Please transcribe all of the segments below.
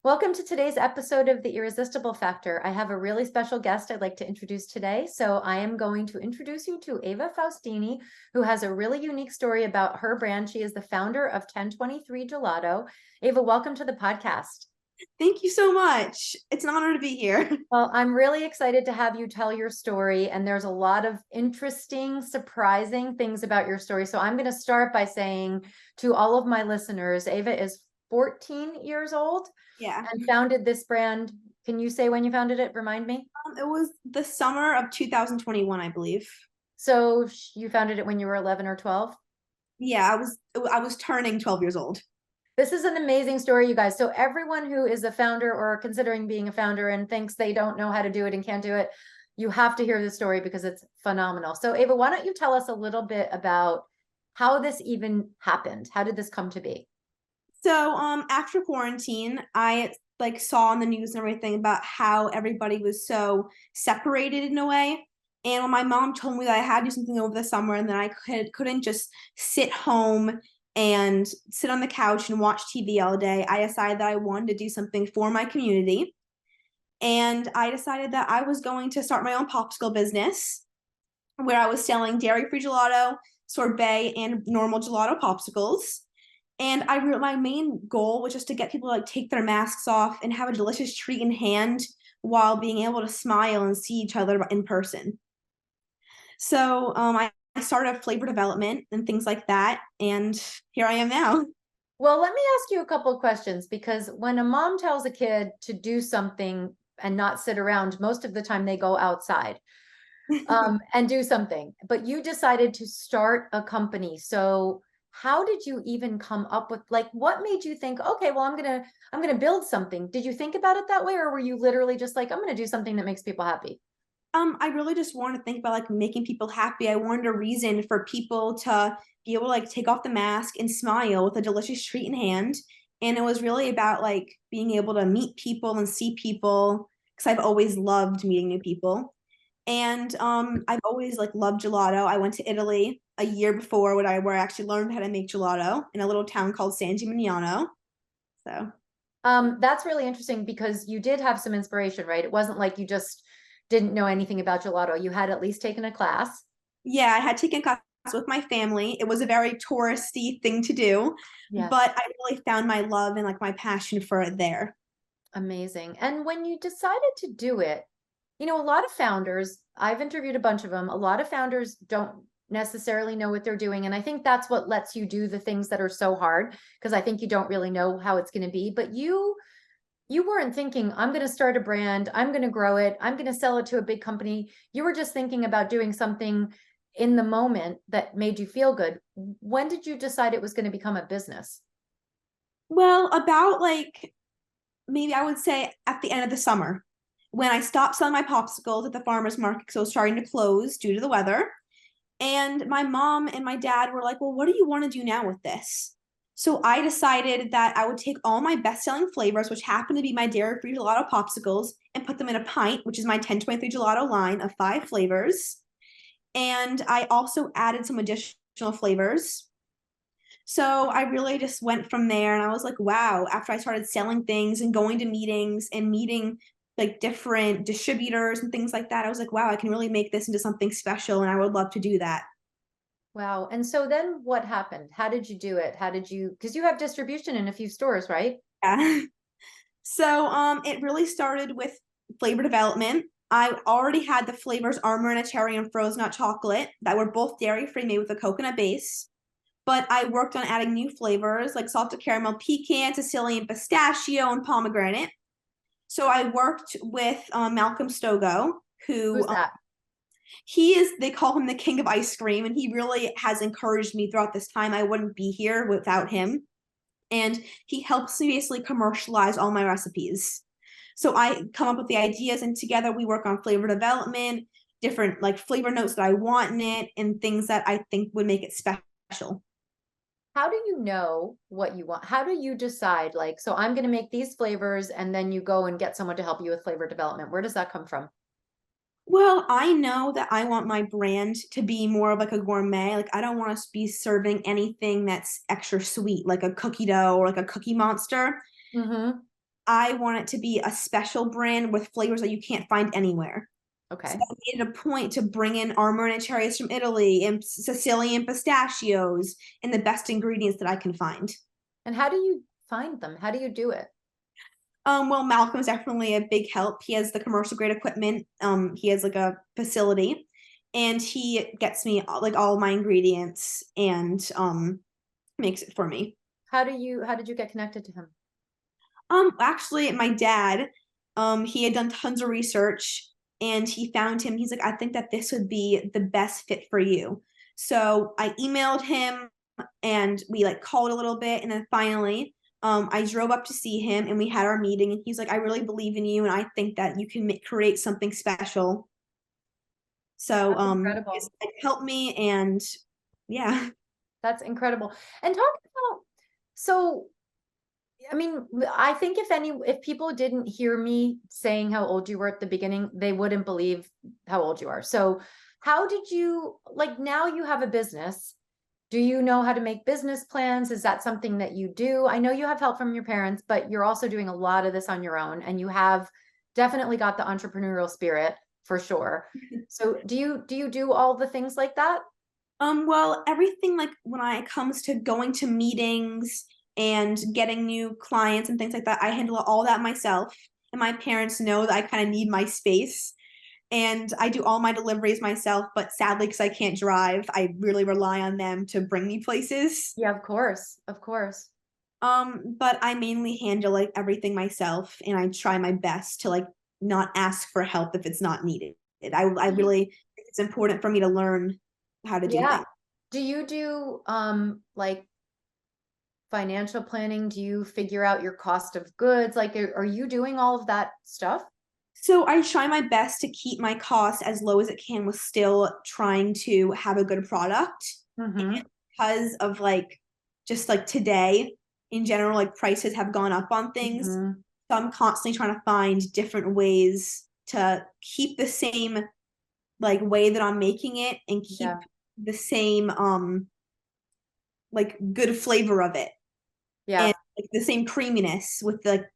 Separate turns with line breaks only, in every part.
Welcome to today's episode of The Irresistible Factor. I have a really special guest I'd like to introduce today. So I am going to introduce you to Ava Faustini, who has a really unique story about her brand. She is the founder of 1023 Gelato. Ava, welcome to the podcast.
Thank you so much. It's an honor to be here.
Well, I'm really excited to have you tell your story, and there's a lot of interesting, surprising things about your story. So I'm going to start by saying to all of my listeners, Ava is 14 years old
Yeah.
and founded this brand. Can you say when you founded it? Remind me.
It was the summer of 2021, I believe.
So you founded it when you were 11 or 12?
Yeah, I was turning 12 years old.
This is an amazing story, you guys. So everyone who is a founder or considering being a founder and thinks they don't know how to do it and can't do it, you have to hear this story because it's phenomenal. So Ava, why don't you tell us a little bit about how this even happened? How did this come to be?
So, after quarantine, I saw on the news and everything about how everybody was so separated in a way. And when my mom told me that I had to do something over the summer and that couldn't just sit home and sit on the couch and watch TV all day, I decided that I wanted to do something for my community. And I decided that I was going to start my own popsicle business where I was selling dairy-free gelato, sorbet, and normal gelato popsicles. And my main goal was just to get people to take their masks off and have a delicious treat in hand while being able to smile and see each other in person. So I started flavor development and things like that, and here I am now.
Well, let me ask you a couple of questions because when a mom tells a kid to do something and not sit around, most of the time they go outside and do something. But you decided to start a company. So how did you even come up with what made you think, okay, well, I'm gonna build something? Did you think about it that way, or were you literally just like, I'm gonna do something that makes people happy?
I really just wanted to think about making people happy. I wanted a reason for people to be able to take off the mask and smile with a delicious treat in hand. And it was really about being able to meet people and see people because I've always loved meeting new people. And I've always loved gelato. I went to Italy a year before where I actually learned how to make gelato in a little town called San Gimignano. So
That's really interesting because you did have some inspiration, right? It wasn't like you just didn't know anything about gelato. You had at least taken a class.
yeah, I had taken class with my family. It was a very touristy thing to do,
Yes.
but I really found my love and my passion for it there.
Amazing. And when you decided to do it, a lot of founders, I've interviewed a bunch of them, a lot of founders don't necessarily know what they're doing. And I think that's what lets you do the things that are so hard, because I think you don't really know how it's going to be. But you weren't thinking, I'm going to start a brand, I'm going to grow it, I'm going to sell it to a big company. You were just thinking about doing something in the moment that made you feel good. When did you decide it was going to become a business?
Well, about maybe I would say at the end of the summer when I stopped selling my popsicles at the farmer's market because it was starting to close due to the weather. And my mom and my dad were like, well, what do you want to do now with this? So I decided that I would take all my best-selling flavors, which happen to be my dairy-free gelato popsicles, and put them in a pint, which is my 1023 gelato line of 5 flavors. And I also added some additional flavors. So I really just went from there and I was like, wow, after I started selling things and going to meetings and meeting different distributors and things like that, I was like, wow, I can really make this into something special and I would love to do that.
Wow. And so then what happened? How did you do it? How did you, because you have distribution in a few stores, right?
Yeah. So it really started with flavor development. I already had the flavors Armor and a Cherry and Frozen Hot Chocolate that were both dairy free, made with a coconut base. But I worked on adding new flavors like salted caramel pecan, Sicilian pistachio, and pomegranate. So I worked with Malcolm Stogo, who
Who's that?
he is, they call him the king of ice cream, and he really has encouraged me throughout this time. I wouldn't be here without him. And he helps me basically commercialize all my recipes. So I come up with the ideas, and together we work on flavor development, different flavor notes that I want in it, and things that I think would make it special.
How do you know what you want? How do you decide, so I'm going to make these flavors and then you go and get someone to help you with flavor development? Where does that come from?
Well, I know that I want my brand to be more of a gourmet. I don't want to be serving anything that's extra sweet, like a cookie dough or like a cookie monster.
Mm-hmm.
I want it to be a special brand with flavors that you can't find anywhere. So
Okay.
I made it a point to bring in Armorna cherries from Italy and Sicilian pistachios and the best ingredients that I can find.
And how do you find them? How do you do it?
Well, Malcolm's definitely a big help. He has the commercial grade equipment. He has like a facility, and he gets me like all of my ingredients and makes it for me.
How did you get connected to him?
Actually, my dad, he had done tons of research and he found him. He's like, I think that this would be the best fit for you. So I emailed him and we like called a little bit, and then finally, I drove up to see him and we had our meeting. And he's like, I really believe in you, and I think that you can create something special. So
That's
he's
incredible.
like, help me, and yeah.
That's incredible. And talk about, so I mean, I think if people didn't hear me saying how old you were at the beginning, they wouldn't believe how old you are. So how did you, like, now you have a business. Do you know how to make business plans? Is that something that you do? I know you have help from your parents, but you're also doing a lot of this on your own, and you have definitely got the entrepreneurial spirit for sure. So do you do all the things like that?
Well, everything like when it comes to going to meetings and getting new clients and things like that, I handle all that myself. And my parents know that I kind of need my space. And I do all my deliveries myself, but sadly, because I can't drive, I really rely on them to bring me places.
Yeah, of course. Of course.
But I mainly handle like everything myself, and I try my best to like not ask for help if it's not needed. I really think it's important for me to learn how to do
Yeah.
things.
Do you do like financial planning? Do you figure out your cost of goods? Like are you doing all of that stuff?
So I try my best to keep my costs as low as it can with still trying to have a good product.
Mm-hmm.
And because of like just like today in general, like prices have gone up on things.
Mm-hmm.
So I'm constantly trying to find different ways to keep the same like way that I'm making it and
Yeah.
keep the same like good flavor of it, and
Yeah.
like the same creaminess with like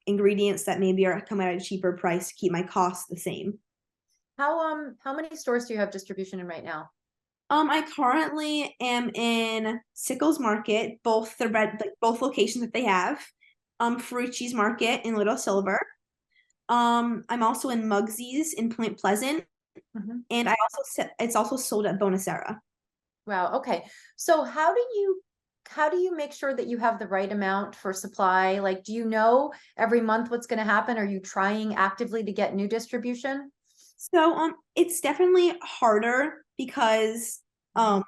ingredients that maybe are coming at a cheaper price to keep my costs the same.
How many stores do you have distribution in right now?
I currently am in Sickles Market, both the red like both locations that they have. Ferrucci's Market in Little Silver. I'm also in Mugsy's in Point Pleasant,
Mm-hmm.
and it's also sold at Bonacera.
Wow. Okay. So how do you make sure that you have the right amount for supply? Like, do you know every month what's going to happen? Are you trying actively to get new distribution?
So it's definitely harder because
Mhm.
um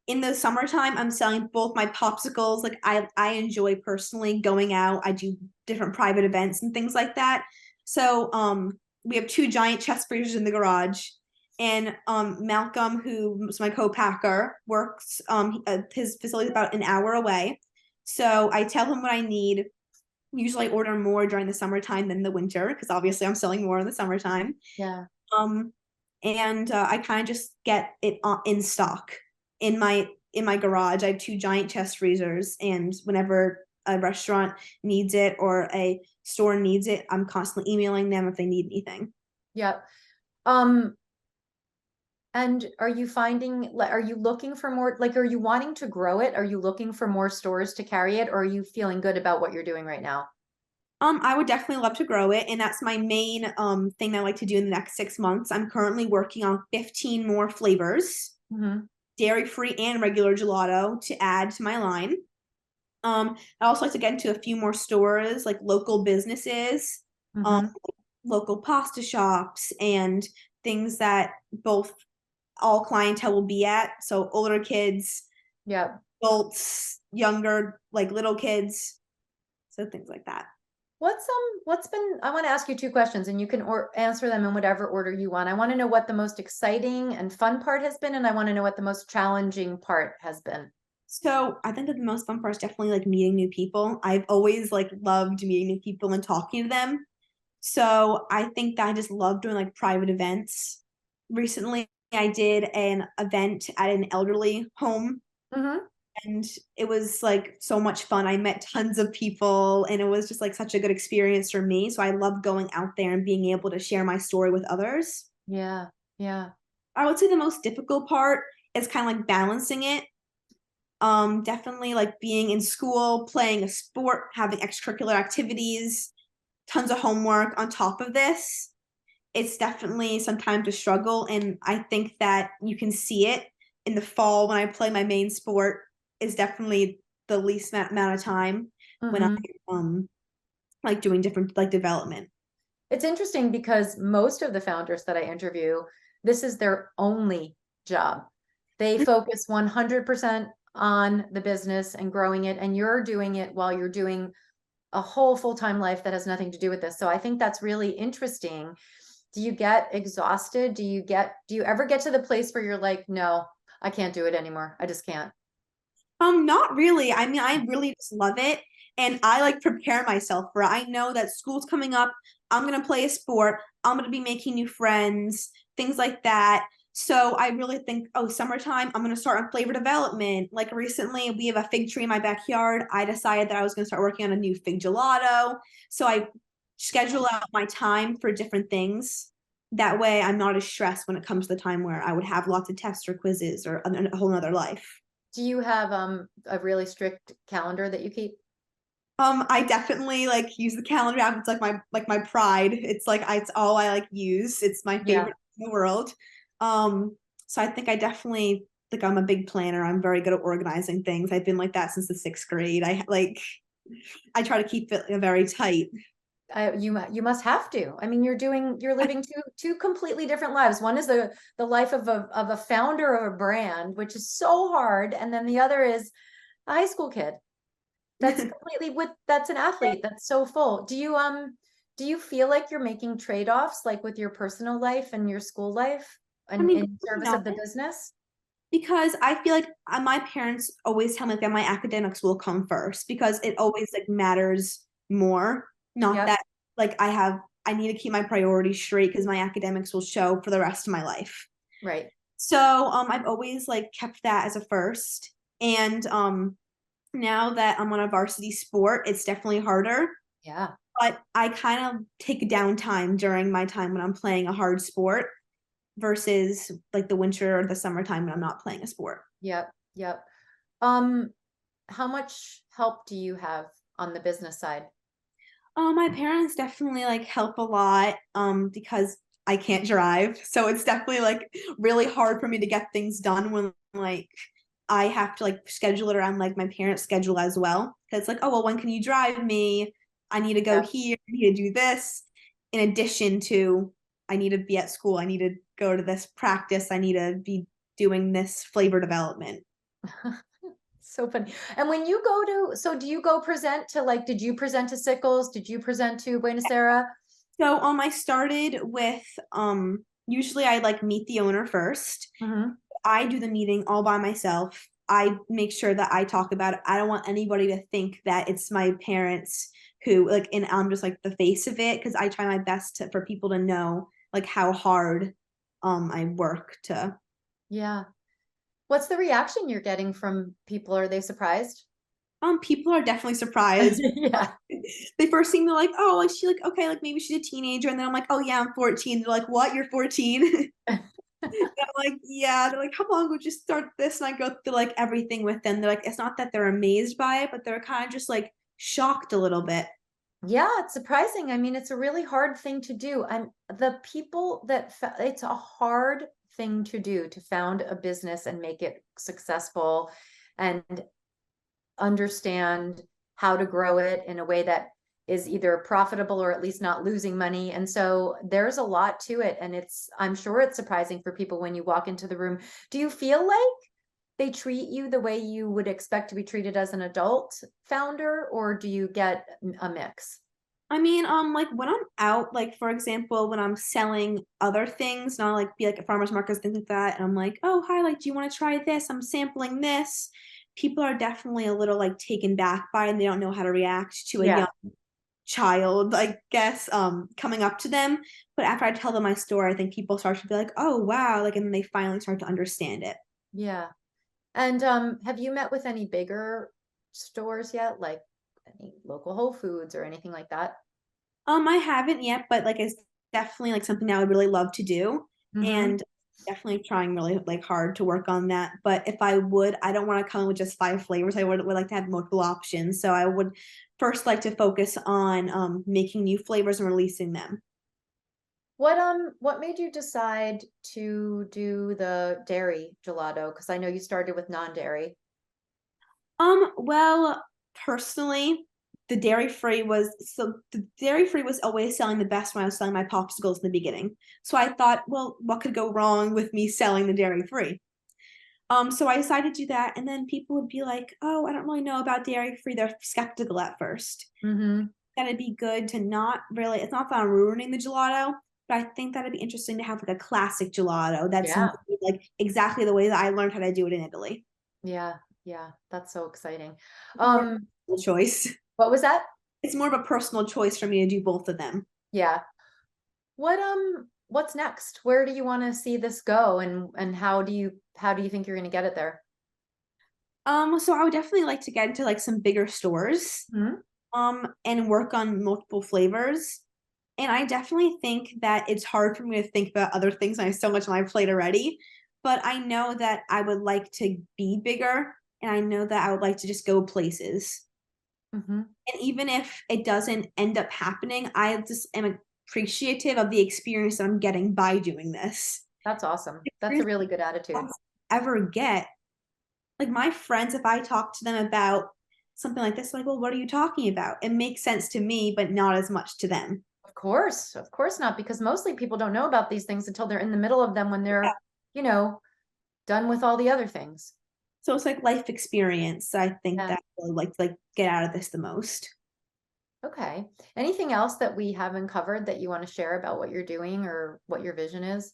in the summertime I'm selling both my popsicles. Like I enjoy personally going out. I do different private events and things like that. So we have two giant chest freezers in the garage, and Malcolm, who's my co-packer, works his facility is about an hour away. So I tell him what I need. Usually I order more during the summertime than the winter because obviously I'm selling more in the summertime.
Yeah.
Um, and I kind of just get it in stock in my garage. I have two giant chest freezers, and whenever a restaurant needs it or a store needs it, I'm constantly emailing them if they need anything.
Yeah. Um, and are you finding, like, are you looking for more, like, are you wanting to grow it? Are you looking for more stores to carry it? Or are you feeling good about what you're doing right now?
I would definitely love to grow it, and that's my main thing that I like to do in the next 6 months. I'm currently working on 15 more flavors,
Mm-hmm.
dairy free and regular gelato, to add to my line. I also like to get into a few more stores, like local businesses, um,
Mm-hmm.
local pasta shops, and things that both all clientele will be at. So older kids,
Yeah.
adults, younger, like little kids, so things like that.
What's been, I want to ask you two questions and you can answer them in whatever order you want. I want to know what the most exciting and fun part has been, and I want to know what the most challenging part has been.
So I think that the most fun part is definitely like meeting new people. I've always like loved meeting new people and talking to them. So I think that I just love doing like private events. Recently, I did an event at an elderly home,
Mm-hmm.
and it was like so much fun. I met tons of people and it was just like such a good experience for me. So I love going out there and being able to share my story with others.
Yeah. Yeah.
I would say the most difficult part is kind of like balancing it. Definitely like being in school, playing a sport, having extracurricular activities, tons of homework on top of this. It's definitely sometimes a struggle, and I think that you can see it in the fall when I play my main sport is definitely the least amount of time when I
Hmm.
like doing different like development.
It's interesting because most of the founders that I interview, this is their only job. They focus 100% on the business and growing it, and you're doing it while you're doing a whole full-time life that has nothing to do with this. So I think that's really interesting. Do you get exhausted? Do you ever get to the place where you're like, no, I can't do it anymore. I just can't.
Not really. I mean, I really just love it. And I like prepare myself for it. I know that school's coming up. I'm gonna play a sport. I'm gonna be making new friends, things like that. So I really think, oh, summertime, I'm gonna start on flavor development. Like recently, we have a fig tree in my backyard. I decided that I was gonna start working on a new fig gelato. So I schedule out my time for different things. That way I'm not as stressed when it comes to the time where I would have lots of tests or quizzes or a whole nother life.
Do you have a really strict calendar that you keep?
I definitely like use the calendar app. It's like my pride. It's like it's all I like use. It's my
Yeah.
favorite in the world. So I think I definitely like I'm a big planner. I'm very good at organizing things. I've been like that since the sixth grade. I try to keep it very tight.
You must have to. I mean, you're living two completely different lives. One is the life of a founder of a brand, which is so hard, and then the other is a high school kid. That's an athlete. That's so full. Do you feel like you're making trade-offs like with your personal life and your school life
I
and
mean,
in service
no,
of the business?
because I feel like my parents always tell me that my academics will come first because it always like matters more. Not
Yep,
that like I need to keep my priorities straight because my academics will show for the rest of my life.
right.
So I've always like kept that as a first. And now that I'm on a varsity sport, it's definitely harder.
Yeah.
But I kind of take downtime during my time when I'm playing a hard sport versus like the winter or the summertime when I'm not playing a sport.
Yep. Yep. Um, how much help do you have on the business side?
My parents definitely like help a lot because I can't drive. So it's definitely like really hard for me to get things done when like I have to like schedule it around like my parents' schedule as well. Cause it's like, oh well, when can you drive me? I need to go
Yeah.
here, I need to do this. In addition to I need to be at school, I need to go to this practice, I need to be doing this flavor development.
So funny. And when you go to, so do you go present to like, did you present to Sickles? Did you present to Buenos Aires?
So I started with usually I like meet the owner first.
Hmm.
I do the meeting all by myself. I make sure that I talk about it. I don't want anybody to think that it's my parents who like, and I'm just like the face of it because I try my best for people to know like how hard I work to.
Yeah. What's the reaction you're getting from people? Are they surprised?
People are definitely surprised.
Yeah.
They first seem to like, oh, like she like okay, like maybe she's a teenager, and then I'm like, oh yeah, I'm 14. They're like, what? You're 14? I'm like, yeah. They're like, how long would you start this? And I go through like everything with them. They're like, it's not that they're amazed by it, but they're kind of just like shocked a little bit.
Yeah, it's surprising. I mean, it's a really hard thing to do. And the people it's a hard thing to do to found a business and make it successful and understand how to grow it in a way that is either profitable or at least not losing money. And so there's a lot to it. And I'm sure it's surprising for people when you walk into the room. Do you feel like they treat you the way you would expect to be treated as an adult founder, or do you get a mix?
I mean, like when I'm out, like for example, when I'm selling other things, and I'll like be like at farmers markets, things like that, and I'm like, oh hi, like do you want to try this? I'm sampling this. People are definitely a little like taken back by it and they don't know how to react to a young
Yeah.
child, I guess, coming up to them. But after I tell them my story, I think people start to be like, oh wow, like and then they finally start to understand it.
Yeah. And have you met with any bigger stores yet, like any local Whole Foods or anything like that?
I haven't yet, but like it's definitely like something I would really love to do.
Mm-hmm.
And definitely trying really like hard to work on that. But if I would, I don't want to come with just 5 flavors. I would like to have multiple options. So I would first like to focus on making new flavors and releasing them.
What made you decide to do the dairy gelato? Because I know you started with non-dairy.
Well, personally, the dairy free was always selling the best when I was selling my popsicles in the beginning. So I thought, well, what could go wrong with me selling the dairy free? So I decided to do that, and then people would be like, "Oh, I don't really know about dairy free." They're skeptical at first.
Mm-hmm.
That it'd be good to not really. It's not that I'm ruining the gelato, but I think that'd be interesting to have like a classic gelato that's
Yeah.
like exactly the way that I learned how to do it in Italy.
Yeah. Yeah. That's so exciting.
More
Um,
personal choice.
what was that?
It's more of a personal choice for me to do both of them.
Yeah. What's next? Where do you want to see this go and how do you think you're going to get it there?
So I would definitely like to get into like some bigger stores,
Hmm.
and work on multiple flavors. And I definitely think that it's hard for me to think about other things. I have so much on my plate already, but I know that I would like to be bigger, and I know that I would like to just go places.
Hmm.
And even if it doesn't end up happening, I just am appreciative of the experience that I'm getting by doing this.
That's awesome. That's a
Experience
really good
I
attitude.
don't ever get. Like my friends, if I talk to them about something like this, like, well, what are you talking about? It makes sense to me, but not as much to them.
Of course not, because mostly people don't know about these things until they're in the middle of them when
Yeah.
they're, you know, done with all the other things.
So it's like life experience. I think
Yeah.
that I would like get out of this the most.
Okay. Anything else that we haven't covered that you want to share about what you're doing or what your vision is?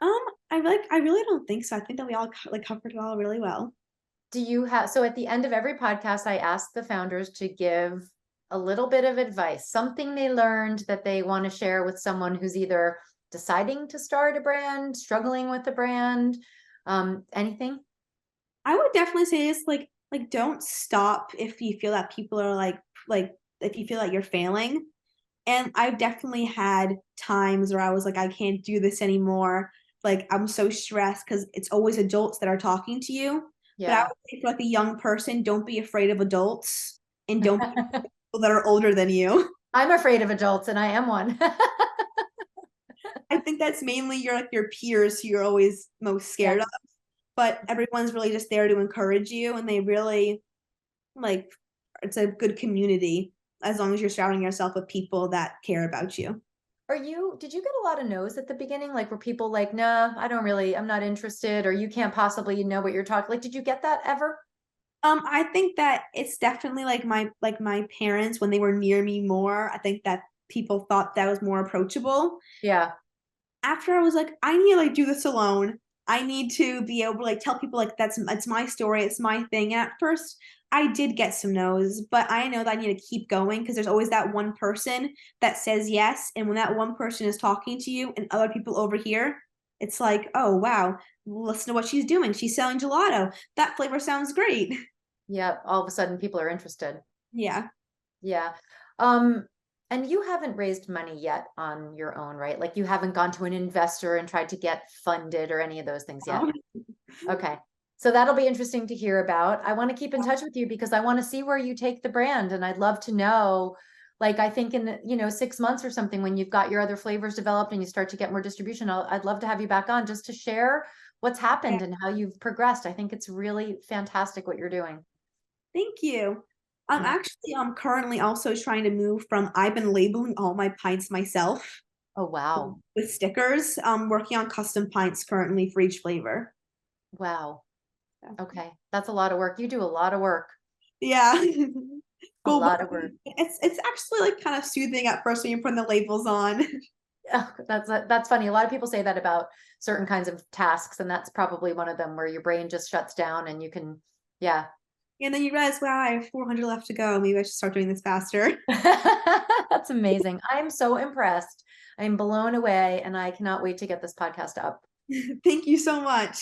Um, I really don't think so. I think that we all like covered it all really well.
Do you have, so at the end of every podcast, I ask the founders to give a little bit of advice, something they learned that they want to share with someone who's either deciding to start a brand, struggling with a brand, anything?
I would definitely say it's like don't stop if you feel that people are like if you feel that you're failing. And I've definitely had times where I was like, I can't do this anymore. Like I'm so stressed because it's always adults that are talking to you. But I
Yeah.
would say for like a young person, don't be afraid of adults and don't be people that are older than you.
I'm afraid of adults and I am one.
I think that's mainly your like your peers who you're always most
Yeah.
scared of. But everyone's really just there to encourage you, and they really like it's a good community as long as you're surrounding yourself with people that care about you.
Did you get a lot of no's at the beginning? Like, were people like, nah, I'm not interested, or you can't possibly know what you're talking, like, did you get that ever?
I think that it's definitely like my parents when they were near me more. I think that people thought that was more approachable.
Yeah.
After I was like, I need to like do this alone. I need to be able to like tell people like that's it's my story, it's my thing. And at first, I did get some no's, but I know that I need to keep going because there's always that one person that says yes, and when that one person is talking to you and other people over here, it's like, oh wow, listen to what she's doing. She's selling gelato. That flavor sounds great.
Yeah. All of a sudden people are interested.
Yeah.
Yeah. Um, and you haven't raised money yet on your own, right? Like you haven't gone to an investor and tried to get funded or any of those things yet.
Um,
Okay. So that'll be interesting to hear about. I want to keep in touch with you because I want to see where you take the brand and I'd love to know, like I think in, 6 months or something when you've got your other flavors developed and you start to get more distribution, I'd love to have you back on just to share what's
yeah.
happened and how you've progressed. I think it's really fantastic what you're doing.
Thank you. I'm
Yeah.
actually currently also trying to move from I've been labeling all my pints myself
Oh, wow.
with stickers. I'm working on custom pints currently for each flavor.
Wow. Okay. That's a lot of work. You do a lot of work.
Yeah.
A
But
lot of work.
it's actually like kind of soothing at first when you put the labels on.
Oh, that's funny. A lot of people say that about certain kinds of tasks, and that's probably one of them where your brain just shuts down and you can, yeah.
And then you realize, wow, I have 400 left to go. Maybe I should start doing this faster.
That's amazing. I'm so impressed. I'm blown away, and I cannot wait to get this podcast up.
Thank you so much.